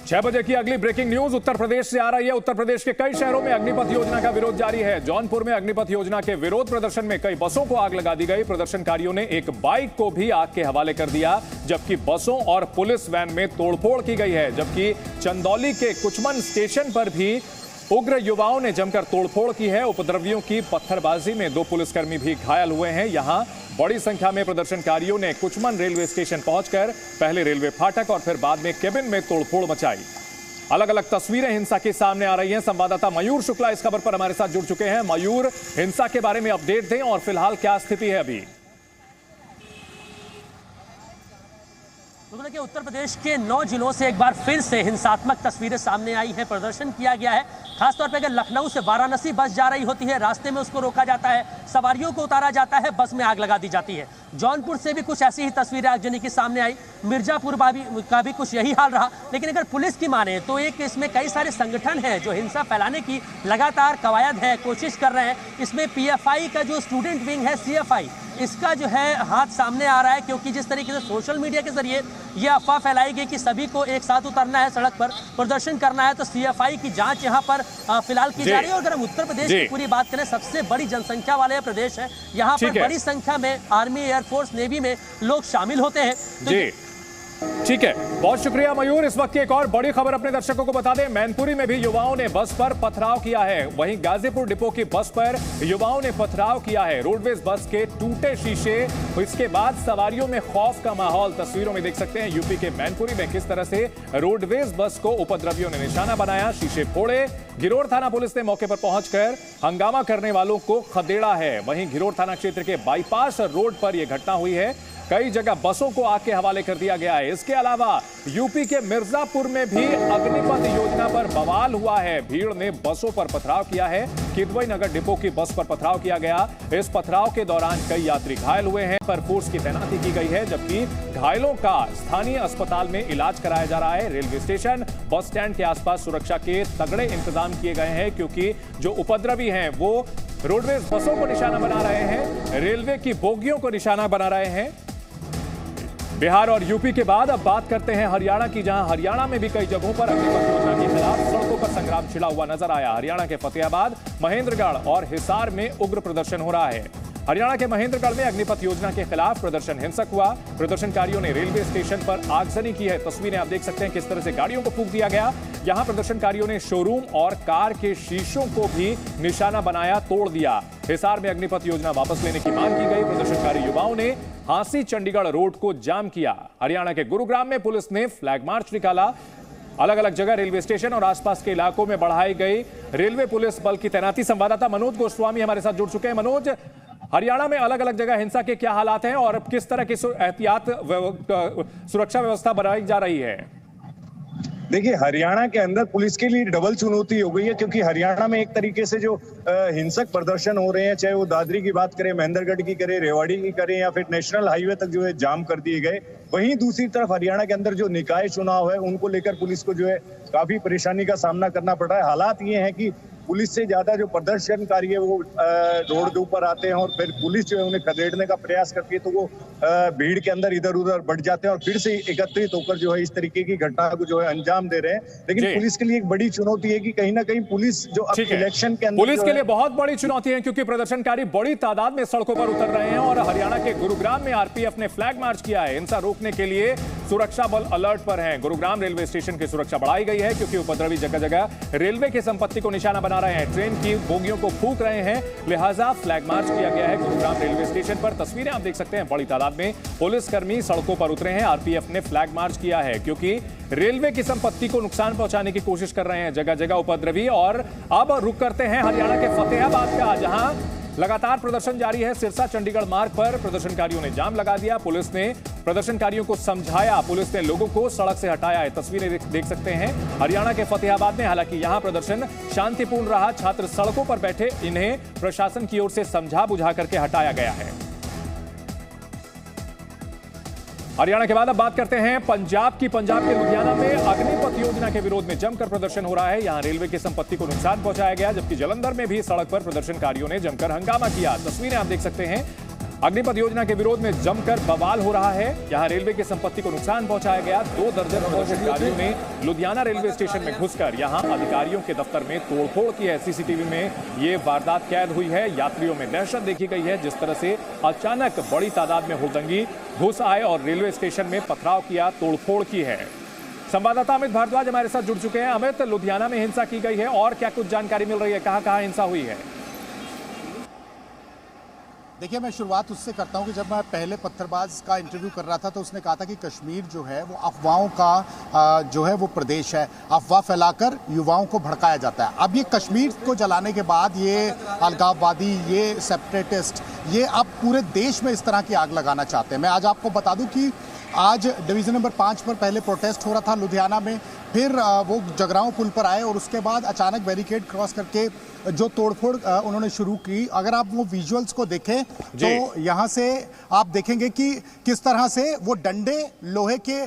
6 बजे की अगली ब्रेकिंग न्यूज उत्तर प्रदेश से आ रही है। उत्तर प्रदेश के कई शहरों में अग्निपथ योजना का विरोध जारी है। जौनपुर में अग्निपथ योजना के विरोध प्रदर्शन में कई बसों को आग लगा दी गई। प्रदर्शनकारियों ने एक बाइक को भी आग के हवाले कर दिया, जबकि बसों और पुलिस वैन में तोड़फोड़ की गई है। जबकि चंदौली के कुचमन स्टेशन पर भी उग्र युवाओं ने जमकर तोड़फोड़ की है। उपद्रवियों की पत्थरबाजी में 2 पुलिसकर्मी भी घायल हुए हैं। यहां बड़ी संख्या में प्रदर्शनकारियों ने कुचमन रेलवे स्टेशन पहुंचकर पहले रेलवे फाटक और फिर बाद में केबिन में तोड़फोड़ मचाई। अलग अलग तस्वीरें हिंसा के सामने आ रही हैं। संवाददाता मयूर शुक्ला इस खबर पर हमारे साथ जुड़ चुके हैं। मयूर, हिंसा के बारे में अपडेट दें और फिलहाल क्या स्थिति है अभी? देखिए, उत्तर प्रदेश के 9 जिलों से एक बार फिर से हिंसात्मक तस्वीरें सामने आई हैं। प्रदर्शन किया गया है। खासतौर पर अगर लखनऊ से वाराणसी बस जा रही होती है, रास्ते में उसको रोका जाता है, सवारियों को उतारा जाता है, बस में आग लगा दी जाती है। जौनपुर से भी कुछ ऐसी ही तस्वीरें आगजनी की सामने आई। मिर्जापुर का भी कुछ यही हाल रहा। लेकिन अगर पुलिस की माने तो एक इसमें कई सारे संगठन हैं जो हिंसा फैलाने की लगातार कवायद है, कोशिश कर रहे हैं। इसमें पीएफआई का जो स्टूडेंट विंग है, सीएफआई, इसका जो है हाथ सामने आ रहा है, क्योंकि जिस तरीके से सोशल मीडिया के जरिए ये अफवाह फैलाई गई कि सभी को एक साथ उतरना है, सड़क पर प्रदर्शन करना है, तो सीएफआई की जांच यहां पर फिलहाल की जा रही है। और अगर हम उत्तर प्रदेश की पूरी बात करें, सबसे बड़ी जनसंख्या वाले प्रदेश है, यहाँ पर बड़ी संख्या में आर्मी, एयरफोर्स, नेवी में लोग शामिल होते हैं। ठीक है, बहुत शुक्रिया मयूर। इस वक्त की एक और बड़ी खबर अपने दर्शकों को बता दें। मैनपुरी में भी युवाओं ने बस पर पथराव किया है। वहीं गाजीपुर डिपो की बस पर युवाओं ने पथराव किया है। रोडवेज बस के टूटे शीशे, इसके बाद सवारियों में खौफ का माहौल। तस्वीरों में देख सकते हैं यूपी के मैनपुरी में किस तरह से रोडवेज बस को उपद्रवियों ने निशाना बनाया, शीशे फोड़े। घिरोर थाना पुलिस ने मौके पर पहुंचकर हंगामा करने वालों को खदेड़ा है। वहीं घिरोर थाना क्षेत्र के बाईपास रोड पर यह घटना हुई है। कई जगह बसों को आग के हवाले कर दिया गया है। इसके अलावा यूपी के मिर्जापुर में भी अग्निपथ योजना पर बवाल हुआ है। भीड़ ने बसों पर पथराव किया है। किदवई नगर डिपो की बस पर पथराव किया गया। इस पथराव के दौरान कई यात्री घायल हुए हैं, पर फोर्स की तैनाती की गई है, जबकि घायलों का स्थानीय अस्पताल में इलाज कराया जा रहा है। रेलवे स्टेशन, बस स्टैंड के आसपास सुरक्षा के तगड़े इंतजाम किए गए हैं, क्योंकि जो उपद्रवी हैं वो रोडवेज बसों को निशाना बना रहे हैं, रेलवे की बोगियों को निशाना बना रहे हैं। बिहार और यूपी के बाद अब बात करते हैं हरियाणा की, जहां हरियाणा में भी कई जगहों पर अग्निपथ योजना के खिलाफ सड़कों पर संग्राम छिड़ा हुआ नजर आया। हरियाणा के फतेहाबाद, महेंद्रगढ़ और हिसार में उग्र प्रदर्शन हो रहा है। हरियाणा के महेंद्रगढ़ में अग्निपथ योजना के खिलाफ प्रदर्शन हिंसक हुआ। प्रदर्शनकारियों ने रेलवे स्टेशन पर आगजनी की है। तस्वीरें आप देख सकते हैं किस तरह से गाड़ियों को फूंक दिया गया। यहां प्रदर्शनकारियों ने शोरूम और कार के शीशों को भी निशाना बनाया, तोड़ दिया। हिसार में अग्निपथ योजना वापस लेने की मांग की गई। प्रदर्शनकारी युवाओं ने हांसी चंडीगढ़ रोड को जाम किया। हरियाणा के गुरुग्राम में पुलिस ने फ्लैग मार्च निकाला। अलग अलग जगह रेलवे स्टेशन और आसपास के इलाकों में बढ़ाई गई रेलवे पुलिस बल की तैनाती। संवाददाता मनोज गोस्वामी हमारे साथ जुड़ चुके हैं। मनोज, हरियाणा में अलग अलग जगह हिंसा के क्या हालात हैं और किस तरह की एहतियात सुरक्षा व्यवस्था बनाई जा रही है? देखिए, हरियाणा के अंदर पुलिस के लिए डबल चुनौती हो गई है, क्योंकि हरियाणा में एक तरीके से जो हिंसक प्रदर्शन हो रहे हैं, चाहे वो दादरी की बात करें, महेंद्रगढ़ की करें, रेवाड़ी की करें, या फिर नेशनल हाईवे तक जो है जाम कर दिए गए। वहीं दूसरी तरफ हरियाणा के अंदर जो निकाय चुनाव है, उनको लेकर पुलिस को जो है काफी परेशानी का सामना करना पड़ रहा है। हालात ये है कि पुलिस से ज्यादा जो प्रदर्शनकारी है वो रोड के ऊपर आते हैं, और फिर पुलिस जो है उन्हें खदेड़ने का प्रयास करती है, तो वो भीड़ के अंदर इधर उधर बढ़ जाते हैं और फिर से एकत्रित होकर जो है इस तरीके की घटना को जो है अंजाम दे रहे हैं। लेकिन पुलिस के लिए एक बड़ी चुनौती है कि कहीं ना कहीं पुलिस जो अब इलेक्शन के अंदर पुलिस के लिए बहुत बड़ी चुनौती है, क्योंकि प्रदर्शनकारी बड़ी तादाद में सड़कों पर उतर रहे हैं। और हरियाणा के गुरुग्राम में आरपीएफ ने फ्लैग मार्च किया है। हिंसा रोकने के लिए सुरक्षा बल अलर्ट पर हैं। गुरुग्राम रेलवे स्टेशन की सुरक्षा बढ़ाई गई है, क्योंकि उपद्रवी जगह जगह रेलवे की संपत्ति को निशाना बना रहे हैं, ट्रेन की बोगियों को फूंक रहे हैं, लिहाजा फ्लैग मार्च किया गया है गुरुग्राम रेलवे स्टेशन पर। तस्वीरें आप देख सकते हैं, बड़ी तादाद में पुलिसकर्मी सड़कों पर उतरे हैं। आरपीएफ ने फ्लैग मार्च किया है, क्योंकि रेलवे की संपत्ति को नुकसान पहुंचाने की कोशिश कर रहे हैं जगह जगह उपद्रवी। और अब रुक करते हैं हरियाणा के फतेहाबाद का, जहां लगातार प्रदर्शन जारी है। सिरसा चंडीगढ़ मार्ग पर प्रदर्शनकारियों ने जाम लगा दिया। पुलिस ने प्रदर्शनकारियों को समझाया, पुलिस ने लोगों को सड़क से हटाया है। तस्वीरें देख सकते हैं हरियाणा के फतेहाबाद में। हालांकि यहां प्रदर्शन शांतिपूर्ण रहा। छात्र सड़कों पर बैठे, इन्हें प्रशासन की ओर से समझा बुझा करके हटाया गया है। हरियाणा के बाद अब बात करते हैं पंजाब की। पंजाब के लुधियाना में अग्निपथ योजना के विरोध में जमकर प्रदर्शन हो रहा है। यहां रेलवे की संपत्ति को नुकसान पहुंचाया गया, जबकि जालंधर में भी सड़क पर प्रदर्शनकारियों ने जमकर हंगामा किया। तस्वीरें आप देख सकते हैं, अग्निपथ योजना के विरोध में जमकर बवाल हो रहा है। यहां रेलवे की संपत्ति को नुकसान पहुंचाया गया। 2 दर्जन प्रदर्शनकारियों ने लुधियाना रेलवे स्टेशन में घुसकर यहां अधिकारियों के दफ्तर में तोड़फोड़ की है। सीसीटीवी में ये वारदात कैद हुई है। यात्रियों में दहशत देखी गई है, जिस तरह से अचानक बड़ी तादाद में हुड़दंगी घुस आए और रेलवे स्टेशन में पथराव किया, तोड़फोड़ की है। संवाददाता अमित भारद्वाज हमारे साथ जुड़ चुके हैं। अमित, लुधियाना में हिंसा की गई है और क्या कुछ जानकारी मिल रही है, कहां-कहां हिंसा हुई है? देखिए, मैं शुरुआत उससे करता हूं कि जब मैं पहले पत्थरबाज का इंटरव्यू कर रहा था तो उसने कहा था कि कश्मीर जो है वो अफवाहों का जो है वो प्रदेश है। अफवाह फैलाकर युवाओं को भड़काया जाता है। अब ये कश्मीर को जलाने के बाद ये अलगाववादी, ये सेपरेटिस्ट, ये अब पूरे देश में इस तरह की आग लगाना चाहते हैं। मैं आज आपको बता दूं कि आज डिवीजन नंबर 5 पर पहले प्रोटेस्ट हो रहा था लुधियाना में, फिर वो जगरांव पुल पर आए और उसके बाद अचानक बैरिकेड क्रॉस करके जो तोड़फोड़ उन्होंने शुरू की। अगर आप वो विजुअल्स को देखें तो यहाँ से आप देखेंगे कि किस तरह से वो डंडे, लोहे के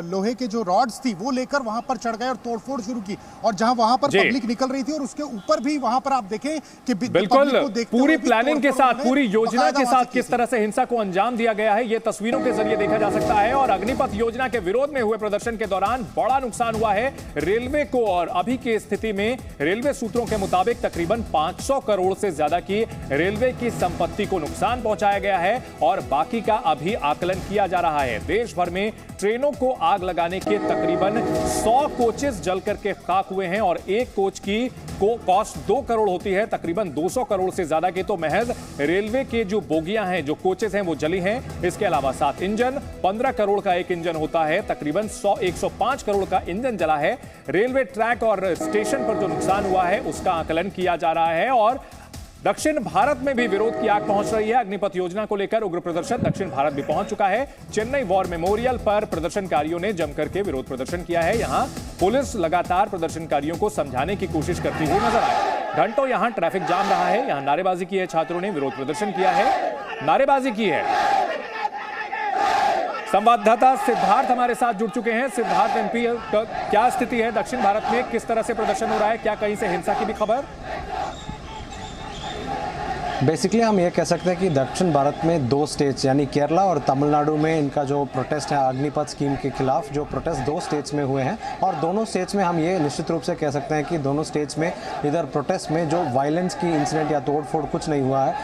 लोहे के जो रॉड्स थी वो लेकर वहां पर चढ़ गए और तोड़फोड़ शुरू की। और जहां वहां पर पब्लिक निकल रही थी और उसके ऊपर भी वहां पर आप देखें कि बिल्कुल पूरी प्लानिंग के साथ, पूरी योजना के साथ किस तरह से हिंसा को अंजाम दिया गया है, ये तस्वीरों के जरिए देखा जा सकता है। और अग्निपथ योजना के विरोध में हुए प्रदर्शन के दौरान बड़ा नुकसान हुआ है रेलवे को। और अभी की स्थिति में रेलवे सूत्रों के मुताबिक तकरीबन 500 करोड़ से ज्यादा की रेलवे की संपत्ति को नुकसान पहुंचाया गया है और बाकी का अभी आकलन किया जा रहा है। देश भर में ट्रेनों को आग लगाने के तकरीबन 100 कोचेस जल करके खाक हुए हैं और एक कोच की कॉस्ट 2 करोड़ होती है। तकरीबन 200 करोड़ से ज्यादा के तो महज रेलवे के जो बोगियां हैं, जो कोचेस हैं, वो जली हैं। इसके अलावा 7 इंजन, 15 करोड़ का एक इंजन होता है, तकरीबन 105 करोड़ का इंजन जला है। रेलवे ट्रैक और स्टेशन पर जो नुकसान हुआ है उसका आकलन किया जा रहा है। और दक्षिण भारत में भी विरोध की आग पहुंच रही है। अग्निपथ योजना को लेकर उग्र प्रदर्शन दक्षिण भारत भी पहुंच चुका है। चेन्नई वॉर मेमोरियल पर प्रदर्शनकारियों ने जमकर के विरोध प्रदर्शन किया है। यहां पुलिस लगातार प्रदर्शनकारियों को समझाने की कोशिश करती हुई नजर आई। घंटों यहां ट्रैफिक जाम रहा है। यहां नारेबाजी की है, छात्रों ने विरोध प्रदर्शन किया है, नारेबाजी की है। संवाददाता सिद्धार्थ हमारे साथ जुड़ चुके हैं। सिद्धार्थ, एमपी, क्या स्थिति है दक्षिण भारत में, किस तरह से प्रदर्शन हो रहा है, क्या कहीं से हिंसा की भी खबर? बेसिकली हम ये कह सकते हैं कि दक्षिण भारत में 2 स्टेट्स यानी केरला और तमिलनाडु में इनका जो प्रोटेस्ट है अग्निपथ स्कीम के खिलाफ, जो प्रोटेस्ट 2 स्टेट्स में हुए हैं। और दोनों स्टेट्स में हम ये निश्चित रूप से कह सकते हैं कि दोनों स्टेट्स में इधर प्रोटेस्ट में जो वायलेंस की इंसिडेंट या तोड़फोड़ कुछ नहीं हुआ है,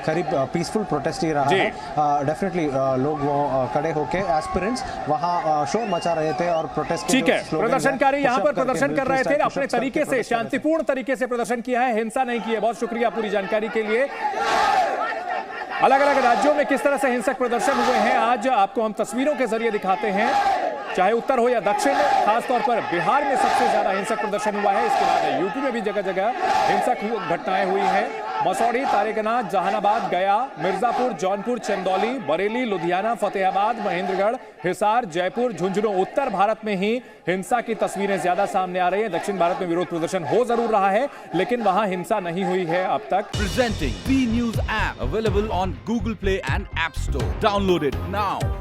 करीब पीसफुल प्रोटेस्ट ही रहा है। डेफिनेटली लोग वो खड़े होकर एस्पिरेंट्स वहाँ शोर मचा रहे थे और प्रोटेस्ट, ठीक है, प्रदर्शनकारी यहाँ पर प्रदर्शन कर रहे थे, अपने तरीके से, शांतिपूर्ण तरीके से प्रदर्शन किया है, हिंसा नहीं की है। बहुत शुक्रिया पूरी जानकारी के लिए। अलग अलग राज्यों में किस तरह से हिंसक प्रदर्शन हुए हैं आज आपको हम तस्वीरों के जरिए दिखाते हैं, चाहे उत्तर हो या दक्षिण। खासतौर पर बिहार में सबसे ज्यादा हिंसक प्रदर्शन हुआ है। इसके बाद यूपी में भी जगह जगह हिंसक घटनाएं हुई हैं। मसौड़ी, तारेगना, जहानाबाद, गया, मिर्जापुर, जौनपुर, चंदौली, बरेली, लुधियाना, फतेहाबाद, महेंद्रगढ़, हिसार, जयपुर, झुंझुनू। उत्तर भारत में ही हिंसा की तस्वीरें ज्यादा सामने आ रही है। दक्षिण भारत में विरोध प्रदर्शन हो जरूर रहा है, लेकिन वहां हिंसा नहीं हुई है अब तक। Presenting B News app available on Google Play and App Store. Download it now.